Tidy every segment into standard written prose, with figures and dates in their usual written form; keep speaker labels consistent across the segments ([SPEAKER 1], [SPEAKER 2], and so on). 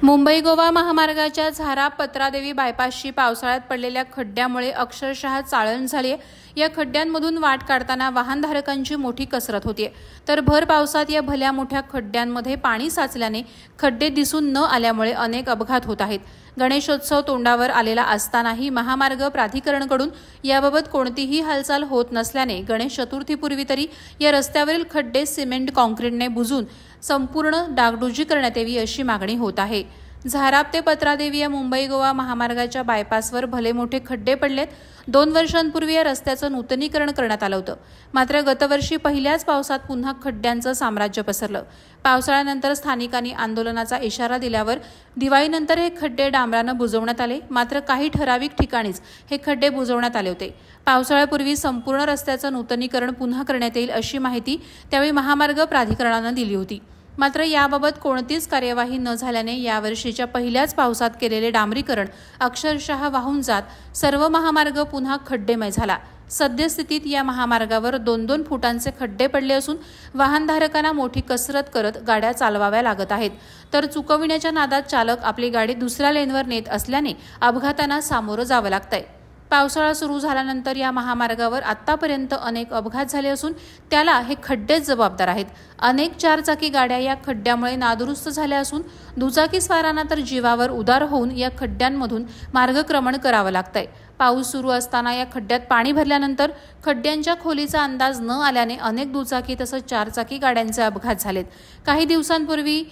[SPEAKER 1] मुंबई गोवा महामार्गाच्या झारा पत्रादेवी बायपासची पावसाळ्यात पडलेल्या खड्ड्यामुळे अक्षरशः चाळण झाली आहे। या खड्ड्यांमधून वाट काढताना वाहनधारकांची मोठी कसरत होतीये, तर भर पावसात या भल्या मोठ्या खड्ड्यांमध्ये पाणी साचल्याने खड्डे दिसून न आल्यामुळे अनेक अपघात होत आहेत। गणेशोत्सव तोंडावर आलेला असतानाही महामार्ग प्राधिकरणकडून याबाबत कोणतीही हालचाल होत नसल्याने गणेश चतुर्थीपूर्वी तरी या रस्त्यावरील खड्डे सिमेंट काँक्रीटने बुजून संपूर्ण डागडुजी करण्यात यावी अशी मागणी होत आहे। झाराप ते पत्रादेवी या मुंबई गोवा महामार्गाच्या बायपासवर भले मोठे खड्डे पडलेत। 2 वर्षांपूर्वी या रस्त्याचं नूतनीकरण करण्यात आलं होतं, मात्र गतवर्षी पहिल्याच पावसात पुन्हा खड्ड्यांचं साम्राज्य पसरलं। पावसाळ्यानंतर स्थानिकांनी आंदोलनाचा इशारा दिल्यावर दिवाळीनंतर हे खड्डे डांबरानं बुजवण्यात आले, मात्र काही ठराविक ठिकाणीच हे खड्डे बुजवण्यात आले होते। पावसाळ्यापूर्वी संपूर्ण रस्त्याचं नूतनीकरण पुन्हा करण्यात येईल अशी माहिती त्यावेळी महामार्ग प्राधिकरणानं दिली होती, मात्र याबाबत कोणतीच कार्यवाही न झाल्याने यावर्षीच्या पहिल्याच पावसात केलेले डांबरीकरण अक्षरशः वाहून जात सर्व महामार्ग पुन्हा खड्डेमय झाला। सद्यस्थितीत या महामार्गावर 2-2 फुटांचे खड्डे पडले असून वाहनधारकांना मोठी कसरत करत गाड्या चालवाव्या लागत आहेत, तर चुकविण्याच्या नादात चालक आपली गाडी दुसऱ्या लेनवर नेत असल्याने अपघातांना सामोरं जावं लागतंय। पावसाळा सुरू झाल्यानंतर या महामार्गावर आतापर्यंत अनेक अपघात झाले असून त्याला हे खड्डेच जबाबदार आहेत। अनेक 4 चाकी गाड्या या खड्ड्यामुळे नादुरुस्त झाल्या असून दुचाकीस्वारांना तर जीवावर उदार होऊन या खड्ड्यांमधून मार्गक्रमण करावं लागतंय। पाऊस सुरू असताना या खड्ड्यात पाणी भरल्यानंतर खड्ड्यांच्या खोलीचा अंदाज न आल्याने अनेक दुचाकी तसंच 4 चाकी गाड्यांचे अपघात झालेत। काही दिवसांपूर्वी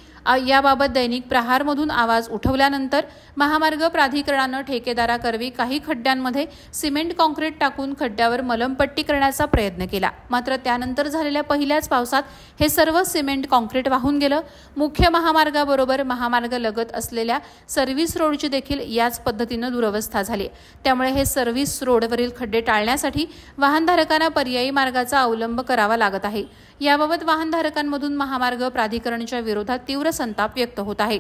[SPEAKER 1] याबाबत दैनिक प्रहारमधून आवाज उठवल्यानंतर महामार्ग प्राधिकरणानं ठेकेदाराकरवी काही खड्ड्यांमध्ये सिमेंट काँक्रीट टाकून खड्ड्यावर मलमपट्टी करण्याचा प्रयत्न केला, मात्र त्यानंतर झालेल्या पहिल्याच पावसात हे सर्व सिमेंट काँक्रीट वाहून गेलं। मुख्य महामार्गाबरोबर महामार्ग लगत असलेल्या सर्व्हिस रोडची देखील याच पद्धतीनं दुरवस्था झाली, त्यामुळे हे सर्व्हिस रोडवरील खड्डे टाळण्यासाठी वाहनधारकांना पर्यायी मार्गाचा अवलंब करावा लागत आहे। याबाबत वाहनधारकांमधून महामार्ग प्राधिकरणच्या विरोधात तीव्र संताप व्यक्त होत आहे।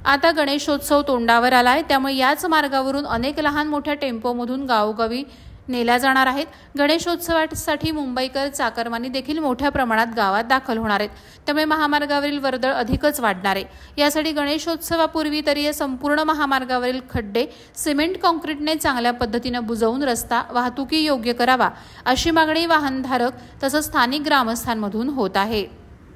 [SPEAKER 1] आता गणेशोत्सव तोंडावर आलाय, त्यामुळे याच मार्गावरून अनेक लहान मोठ्या टेम्पोमधून गावोगावी नेल्या जाणार आहेत। गणेशोत्सवासाठी मुंबईकर चाकरमानी देखील मोठ्या प्रमाणात गावात दाखल होणार आहेत, त्यामुळे महामार्गावरील वर्दळ अधिकच वाढणार आहे। यासाठी गणेशोत्सवापूर्वी तरी या संपूर्ण महामार्गावरील खड्डे सिमेंट काँक्रीटने चांगल्या पद्धतीने बुजवून रस्ता वाहतुकी योग्य करावा अशी मागणी वाहनधारक तसंच स्थानिक ग्रामस्थांमधून होत आहे।